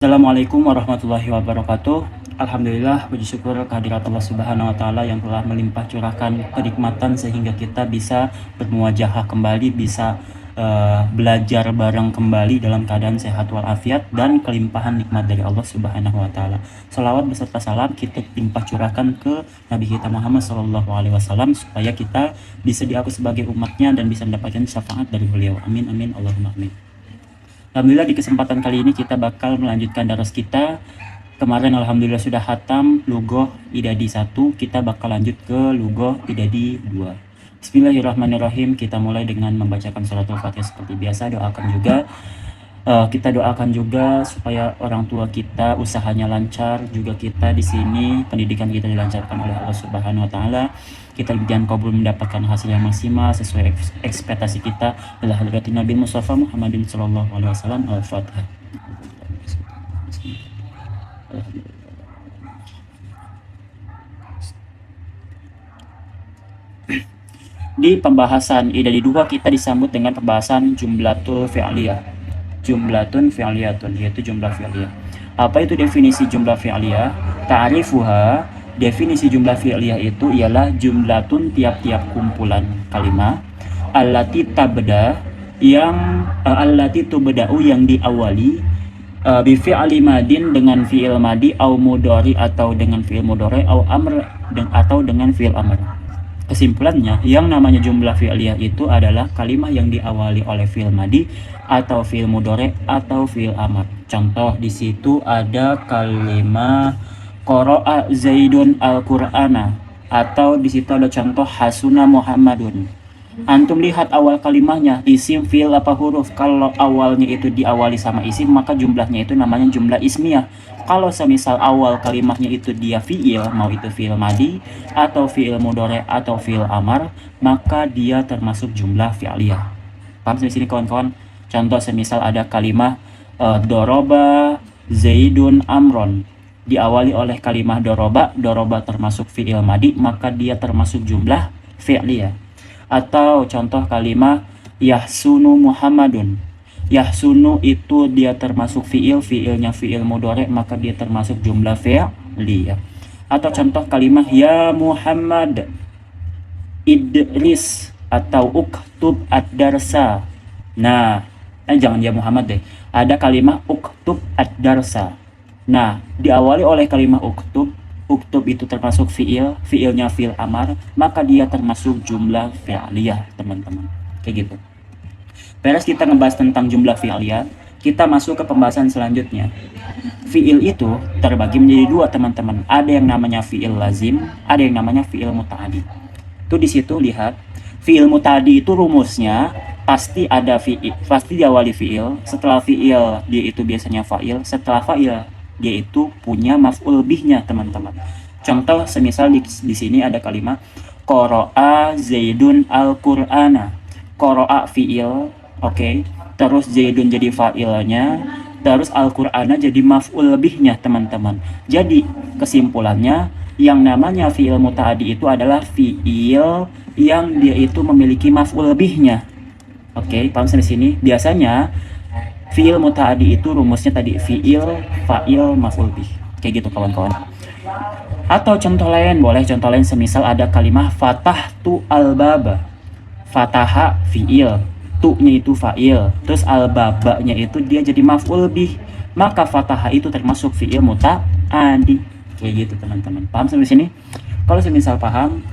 Assalamualaikum warahmatullahi wabarakatuh. Alhamdulillah, puji syukur kehadirat Allah Subhanahu wa taala yang telah melimpah curahkan kenikmatan sehingga kita bisa bermuajahah kembali, bisa belajar bareng kembali dalam keadaan sehat walafiat dan kelimpahan nikmat dari Allah Subhanahu wa taala. Salawat beserta salam kita limpah curahkan ke Nabi kita Muhammad sallallahu alaihi wasallam supaya kita bisa diaku sebagai umatnya dan bisa mendapatkan syafaat dari beliau. Amin amin Allahumma amin. Alhamdulillah di kesempatan kali ini kita bakal melanjutkan daras kita. Kemarin alhamdulillah sudah hatam Lughoh Idadi 1, kita bakal lanjut ke Lughoh Idadi 2. Bismillahirrahmanirrahim. Kita mulai dengan membacakan suratul Fatihah seperti biasa. Kita doakan juga supaya orang tua kita usahanya lancar, juga kita di sini pendidikan kita dilancarkan oleh Allah Subhanahu wa taala. Kita impian kabul mendapatkan hasil yang maksimal sesuai ekspektasi kita. Ila hadratin Nabi Mustafa Muhammadin sallallahu alaihi wasallam. Al-Fatihah. Di pembahasan Idadi 2 kita disambut dengan pembahasan jumlatul fi'liyah. Jumlatun fi'liyatun, yaitu jumlah fi'liyah. Apa itu definisi jumlah fi'liyah? Ta'rifuha, definisi jumlah fi'liyah itu ialah jumlatun tiap-tiap kumpulan kalimat allati tabda yang allati tubda'u yang diawali bi fi'li madin dengan fi'il madi au mudhari atau dengan fi'il mudhari au amr atau dengan fi'il amr. Kesimpulannya, yang namanya jumlah fi'liyah itu adalah kalimat yang diawali oleh fi'il madi atau fi'il mudhari atau fi'il amr. Contoh di situ ada kalimat qara'a Zaidun al-Qur'ana, atau di situ ada contoh hasuna Muhammadun. Antum lihat awal kalimahnya, isim, fi'il, apa huruf. Kalau awalnya itu diawali sama isim, maka jumlahnya itu namanya jumlah ismiyah. Kalau semisal awal kalimahnya itu dia fi'il, mau itu fi'il madi atau fi'il mudhari atau fi'il amar, maka dia termasuk jumlah fi'liyah. Paham di sini kawan-kawan? Contoh semisal ada kalimat doroba Zaidun amron, diawali oleh kalimat doroba termasuk fi'il madi, maka dia termasuk jumlah fi'liyah. Atau contoh kalimat yahsunu Muhammadun, yahsunu itu dia termasuk fi'ilnya fi'il mudhari, maka dia termasuk jumlah fi'liyah. Atau contoh kalimat ya Muhammad idris atau uktub ad-darsa. Nah, jangan ya Muhammad deh. Ada kalimat uktub ad-darsa. Nah, diawali oleh kalimat uktub itu termasuk fi'ilnya fi'il amar, maka dia termasuk jumlah fi'liyah, teman-teman. Kayak gitu. Beres kita ngebahas tentang jumlah fi'liyah, kita masuk ke pembahasan selanjutnya. Fi'il itu terbagi menjadi dua, teman-teman. Ada yang namanya fi'il lazim, ada yang namanya fi'il muta'addi. Tuh di situ lihat, fi'il muta'addi itu rumusnya pasti ada fi'il, pasti diawali fi'il, setelah fi'il dia itu biasanya fa'il, setelah fa'il dia itu punya maf'ul bihnya, teman-teman. Contoh semisal di sini ada kalimat qara'a Zaidun al-Qur'ana. Qara'a fi'il, oke. Terus Zaidun jadi fa'ilnya, terus al-Qur'ana jadi maf'ul bihnya, teman-teman. Jadi kesimpulannya, yang namanya fi'il muta'addi itu adalah fi'il yang dia itu memiliki maf'ul bihnya. Oke, paham sampai sini? Biasanya fi'il muta'addi itu rumusnya tadi fi'il, fa'il, maf'ul bih. Kayak gitu kawan-kawan. Atau contoh lain, boleh contoh lain semisal ada kalimat fatahtu al-baba. Fataha fi'il, tu-nya itu fa'il, terus al-babanya itu dia jadi maf'ul bih. Maka fataha itu termasuk fi'il muta'addi. Kayak gitu teman-teman. Paham sampai sini? Kalau semisal paham,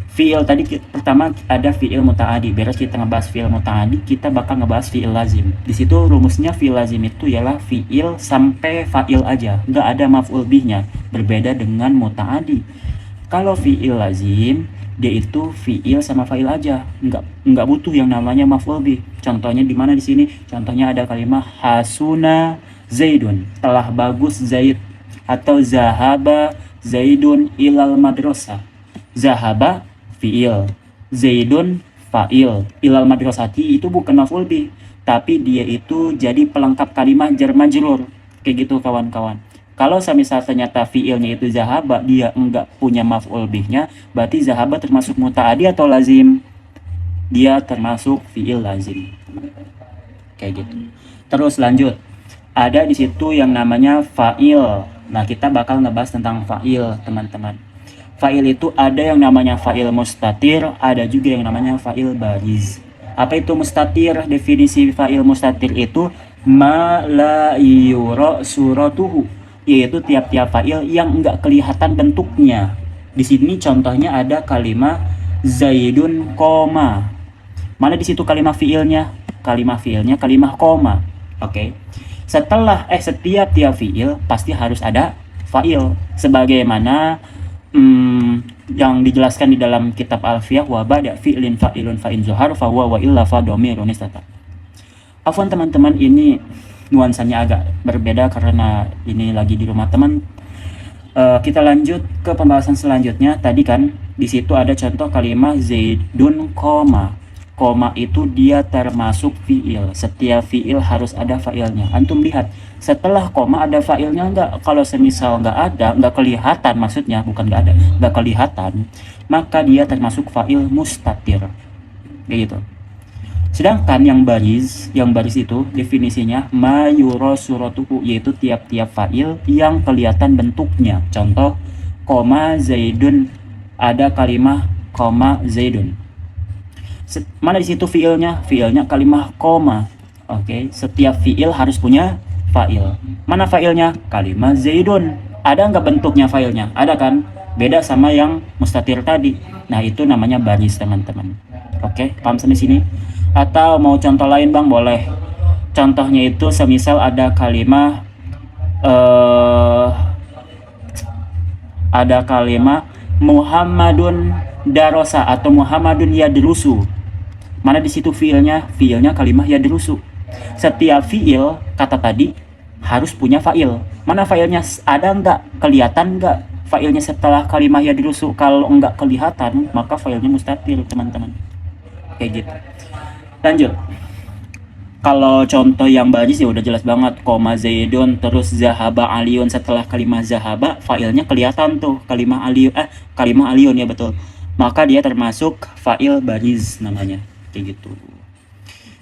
fi'il tadi pertama ada fi'il muta'addi. Beres kita ngebahas fi'il muta'addi, kita bakal ngebahas fi'il lazim. Di situ rumusnya fi'il lazim itu ialah fi'il sampai fa'il aja, nggak ada maf'ul bihnya. Berbeda dengan muta'addi. Kalau fi'il lazim, dia itu fi'il sama fa'il aja, nggak butuh yang namanya maf'ul bih. Contohnya di mana di sini? Contohnya ada kalimat hasuna Zaidun, telah bagus Zaid, atau zahaba Zaidun ilal madrasah. Zahaba fi'il, Zaidun fa'il, ilal madrasati itu bukan maf'ul bih, tapi dia itu jadi pelengkap kalimat jar majrur. Kayak gitu kawan-kawan. Kalau semisal ternyata fi'ilnya itu zahaba, dia enggak punya maf'ul bihnya, berarti zahaba termasuk muta'addi atau lazim? Dia termasuk fi'il lazim. Kayak gitu. Terus lanjut. ada di situ yang namanya fa'il. Nah, kita bakal ngebahas tentang fa'il, teman-teman. Fa'il itu ada yang namanya fa'il mustatir, ada juga yang namanya fa'il bariz. Apa itu mustatir? Definisi fa'il mustatir itu ma la yura suratuhu, yaitu tiap-tiap fa'il yang enggak kelihatan bentuknya. Di sini contohnya ada kalimat Zaidun koma. Mana di situ kalimat fiilnya? Kalimat fiilnya kalimat koma. Oke. Setiap tiap fiil pasti harus ada fa'il, sebagaimana yang dijelaskan di dalam kitab Alfiyah, wa ba'da fi'lin fa'ilun fa'in zuhar fa huwa wa illa fa dhamirun istata. Afwan teman-teman, ini nuansanya agak berbeda karena ini lagi di rumah teman. Kita lanjut ke pembahasan selanjutnya. Tadi kan di situ ada contoh kalimat Zaidun koma. Koma itu dia termasuk fiil. Setiap fiil harus ada fa'ilnya. Antum lihat, setelah koma ada fa'ilnya enggak? Kalau semisal enggak ada, enggak kelihatan, maksudnya bukan enggak ada, enggak kelihatan, maka dia termasuk fa'il mustatir. Kayak gitu. Sedangkan yang baris itu definisinya ma yura suratuhu, yaitu tiap-tiap fa'il yang kelihatan bentuknya. Contoh, koma Zaidun, ada kalimat koma Zaidun. Mana di situ fiilnya? Fiilnya kalimat koma. Oke, setiap fiil harus punya fa'il. Mana fa'ilnya? Kalimat Zaidun. Ada nggak bentuknya fa'ilnya? Ada kan? Beda sama yang mustatir tadi. Nah, itu namanya baris, teman-teman. Oke, paham sampai sini? Atau mau contoh lain, Bang? Boleh. Contohnya itu semisal ada kalimat Muhammadun darosa atau Muhammadun yadrusu. Mana di situ fiilnya? Fiilnya kalimat yadrusu. Setiap fiil kata tadi harus punya fa'il. Mana fa'ilnya? Ada nggak? Kelihatan nggak fa'ilnya setelah kalimat yadrusu? Kalau nggak kelihatan, maka fa'ilnya mustatir, teman-teman. Kayak gitu. Lanjut. Kalau contoh yang baris ya udah jelas banget, koma Zaidun terus zahaba Aliun. Setelah kalimat zahaba, fa'ilnya kelihatan tuh, kalimat Aliun ya, betul. Maka dia termasuk fa'il baris namanya. Kayak gitu.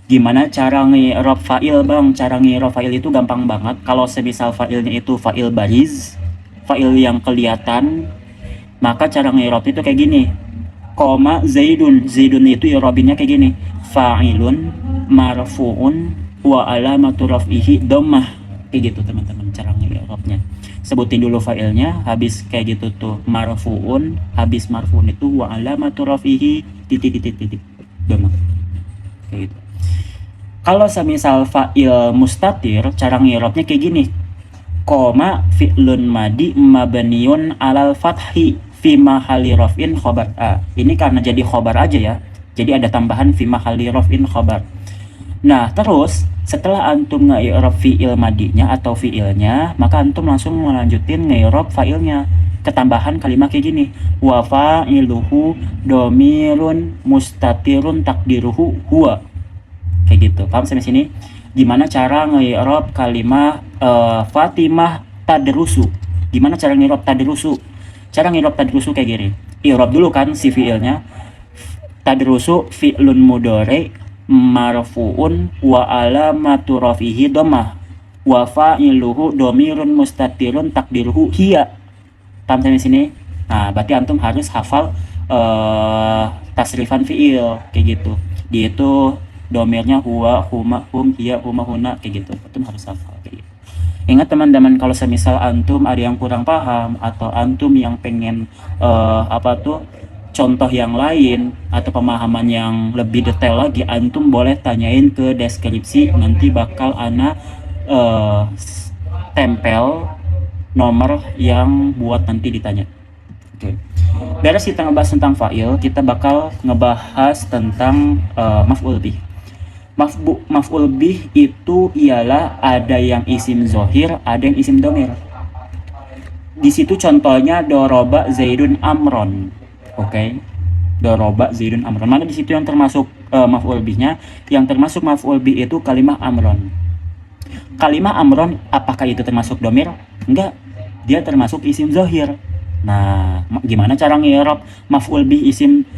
Gimana cara nge-i'rab fa'il, Bang? Cara nge-i'rab fa'il itu gampang banget. Kalau semisal fa'ilnya itu fa'il bariz, fa'il yang kelihatan, maka cara nge-i'rab itu kayak gini. Koma Zaidun. Zaidun itu i'rabinnya kayak gini. Fa'ilun marfu'un wa alamatu raf'ihi dhammah. Kayak gitu, teman-teman, cara nge-i'rabnya. Sebutin dulu fa'ilnya, habis kayak gitu tuh marfu'un, habis marfu'un itu wa alamatu raf'ihi titik dhammah. Kayak gitu. Kalau semisal fa'il mustatir, cara ngirobnya kayak gini. Koma fi'lun madi mabniun alal fathi fi mahalli raf'in khobar. Ini karena jadi khobar aja ya. Jadi ada tambahan fi mahalli raf'in khobar. Nah, terus setelah antum nge-i'rab fi'il madinya atau fi'ilnya, maka antum langsung melanjutin nge-i'rab fa'ilnya. Ketambahan kalimat kayak gini. Wa fa'iluhu domirun mustatirun takdiruhu huwa. Kayak gitu. Paham sampai sini? Gimana cara nge-i'rab kalimat Fatimah tadrusu? Gimana cara nge-i'rab tadrusu? Cara nge-i'rab tadrusu kayak gini. I'rab dulu kan si fi'ilnya. Tadrusu fi'lun mudhari marfu'un wa alamatu rafihi dhammah wa fa'iluhu domirun mustatirun takdiruhu hiya. Paham sampai sini? Nah, berarti antum harus hafal tasrifan fi'il kayak gitu. Dia itu domirnya huwa, huma, hum, hiya, huma, huna kayak gitu. Antum harus hafal kayak gitu. Ingat teman-teman, kalau semisal antum ada yang kurang paham atau antum yang pengen contoh yang lain atau pemahaman yang lebih detail lagi, antum boleh tanyain ke deskripsi. Nanti bakal ana tempel nomor yang buat nanti ditanya. Oke. Beres kita ngebahas tentang fa'il, kita bakal ngebahas tentang maf'ul bih. Maf'ul bih itu ialah ada yang isim zohir, ada yang isim domir. Di situ contohnya doroba Zaidun amron. Oke. Doroba Zaidun amron. Mana di situ yang termasuk maf'ul bihnya? Yang termasuk maf'ul bih itu kalimat amron. Kalimat amron apakah itu termasuk domir? Enggak. Dia termasuk isim zohir. Nah, gimana cara nge-i'rab maf'ul bih isim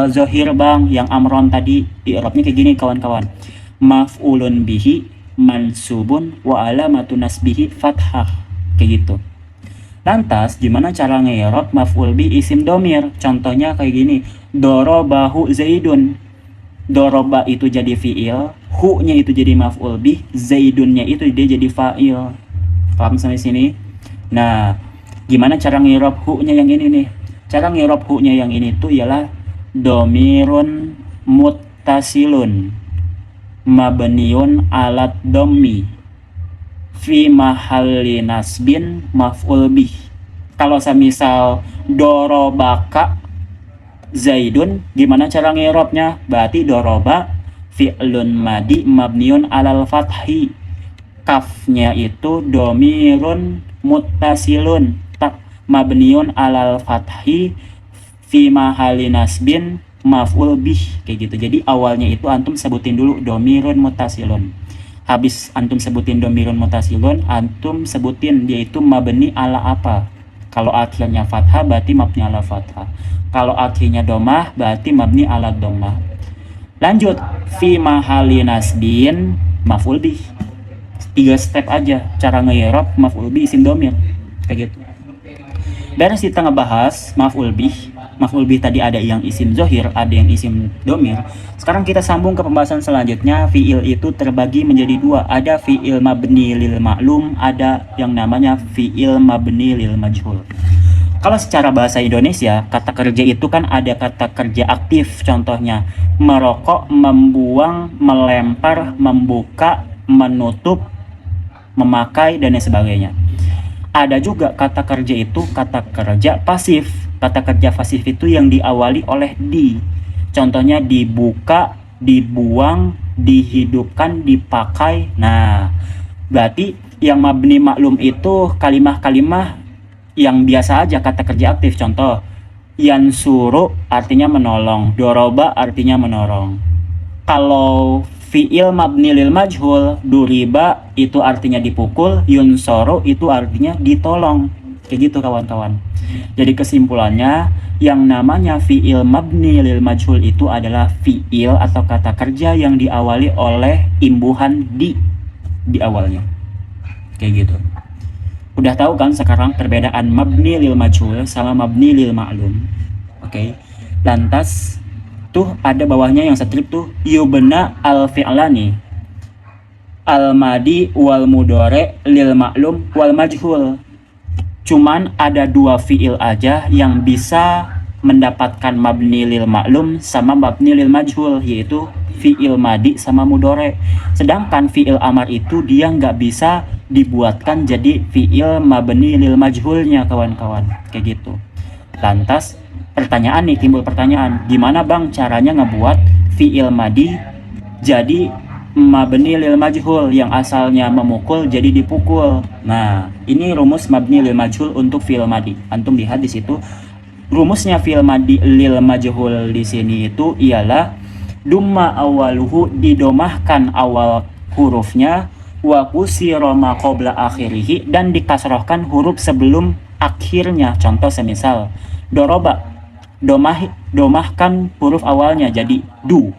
zohir, Bang? Yang amron tadi i'rabnya kayak gini, kawan-kawan. Maf'ulun bihi mansubun wa alamatu nasbihi fathah. Kayak gitu. Lantas gimana cara nge'rab maf'ul bi isim domir? Contohnya kayak gini, dorobahu zaidun. Doroba itu jadi fi'il, hu-nya itu jadi maf'ul bi, zaidunnya itu dia jadi fa'il. Paham sampai sini? Nah, gimana cara nge'rab hu-nya yang ini nih? Cara nge'rab hu-nya yang ini tuh ialah domirun muttasilun mabniun alat dommi fi mahalli nasbin maf'ul bih. Kalau semisal dorobaka zaidun, gimana cara ngirobnya? Berarti doroba fi'lun madi mabniun alal fathi, kafnya itu domirun muttasilun tak mabniun alal fathi fi mahalli nasbin maf'ul bih. Kayak gitu. Jadi awalnya itu antum sebutin dulu domirun muttasilun. Habis antum sebutin domirun mutasilun, antum sebutin dia itu mabni ala apa. Kalau akhirnya fathah berarti mabni ala fathah. Kalau akhirnya domah berarti mabni ala domah. Lanjut, fi mahali nasbin maf'ul bih. 3 step aja cara nge-i'rab maf'ul bih isim domir. Kayak gitu. Beres kita ngebahas maf'ul bih. Maf'ul bih tadi ada yang isim zohir, ada yang isim domir. Sekarang kita sambung ke pembahasan selanjutnya. Fi'il itu terbagi menjadi 2. Ada fi'il mabni lil ma'lum, ada yang namanya fi'il mabni lil majhul. Kalau secara bahasa Indonesia, kata kerja itu kan ada kata kerja aktif. Contohnya merokok, membuang, melempar, membuka, menutup, memakai, dan sebagainya. Ada juga kata kerja itu kata kerja pasif. Kata kerja pasif itu yang diawali oleh di. Contohnya dibuka, dibuang, dihidupkan, dipakai. Nah, berarti yang mabni maklum itu kalimah-kalimah yang biasa aja kata kerja aktif. Contoh, yansuru artinya menolong, doroba artinya menolong. Kalau fi'il mabni lil majhul, duriba itu artinya dipukul, yunsoro itu artinya ditolong. Kayak gitu kawan-kawan. Jadi kesimpulannya, yang namanya fi'il mabni lil majhul itu adalah fi'il atau kata kerja yang diawali oleh imbuhan di awalnya. Kayak gitu. Udah tahu kan sekarang perbedaan mabni lil majhul sama mabni lil ma'lum. Oke. Lantas tuh ada bawahnya yang strip tuh, yubna al fi'lani al madi wal mudhari lil ma'lum wal majhul. Cuman ada 2 fi'il aja yang bisa mendapatkan mabni lil ma'lum sama mabni lil majhul, yaitu fi'il madi sama mudhari. Sedangkan fi'il amar itu dia nggak bisa dibuatkan jadi fi'il mabni lil majhulnya kawan-kawan. Kayak gitu. Lantas pertanyaan nih, timbul pertanyaan, gimana bang caranya ngebuat fi'il madi jadi mabni lil majhul yang asalnya memukul jadi dipukul? Nah, ini rumus mabni lil majhul untuk fi'il madi. Antum lihat di situ. Rumusnya fi'il madi lil majhul di sini itu ialah dumma awaluhu, didomahkan awal hurufnya, wa kusira ma qabla akhirih, dan dikasrohkan huruf sebelum akhirnya. Contoh semisal doroba, domahkan huruf awalnya jadi du.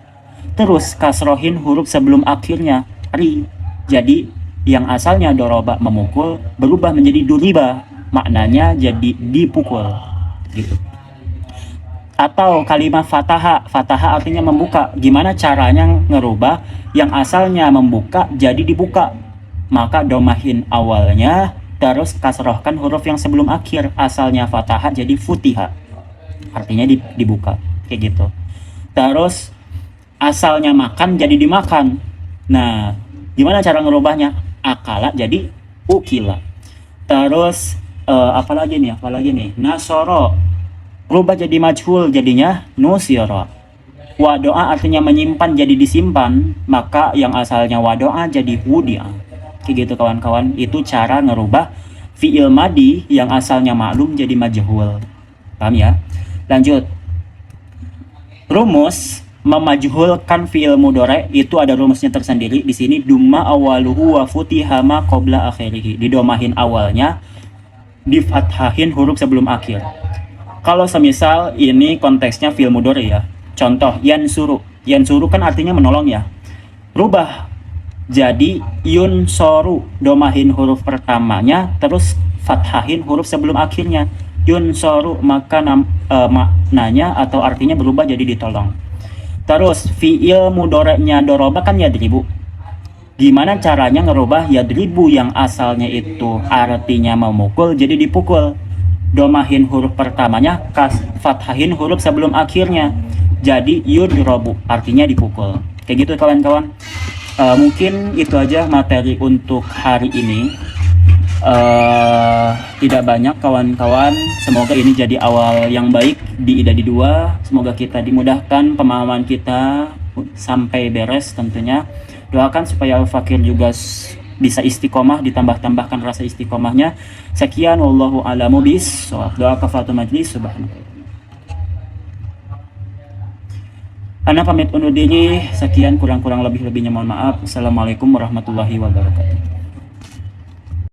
Terus kasrohin huruf sebelum akhirnya ri. Jadi yang asalnya doroba memukul berubah menjadi duriba, maknanya jadi dipukul gitu. Atau kalimat fataha, fataha artinya membuka. Gimana caranya ngerubah yang asalnya membuka jadi dibuka? Maka domahin awalnya, terus kasrohkan huruf yang sebelum akhir. Asalnya fataha jadi futiha, artinya dibuka, kayak gitu. Terus asalnya makan jadi dimakan. Nah, gimana cara ngerubahnya? Akala jadi ukila. Terus apalagi nih? Nasoro, rubah jadi majhul jadinya nusyara. Wadoa artinya menyimpan jadi disimpan, maka yang asalnya wadoa jadi wudia. Kayak gitu kawan-kawan. Itu cara ngerubah fi'il madi yang asalnya maklum jadi majhul. Paham ya? Lanjut. Rumus memajhulkan fi'il mudhari itu ada rumusnya tersendiri. Di sini dumma awaluhu wa futiha ma qabla akhirih. Didomahin awalnya, difathahin huruf sebelum akhir. Kalau semisal ini konteksnya fi'il mudhari ya. Contoh yansuru. Yansuru kan artinya menolong ya. Rubah Jadi yunsoru domahin huruf pertamanya, terus fathahin huruf sebelum akhirnya. Yunsoru maka maknanya atau artinya berubah jadi ditolong. Terus fiil mudoreknya doroba kan yadribu. Gimana caranya ngerubah yadribu yang asalnya itu artinya memukul jadi dipukul? Domahin huruf pertamanya, fathahin huruf sebelum akhirnya. Jadi yudrobu artinya dipukul. Kayak gitu kawan-kawan. Mungkin itu aja materi untuk hari ini. Tidak banyak kawan-kawan. Semoga ini jadi awal yang baik di IDADI 2. Semoga kita dimudahkan pemahaman kita sampai beres tentunya. Doakan supaya Al-Fakir juga bisa istiqomah, ditambah-tambahkan rasa istiqomahnya. Sekian, wallahu a'lamu bishawab. Doa kafaratul majlis. Subhanallah. Ana pamit undur diri. Sekian, kurang-kurang lebih-lebihnya mohon maaf. Assalamualaikum warahmatullahi wabarakatuh.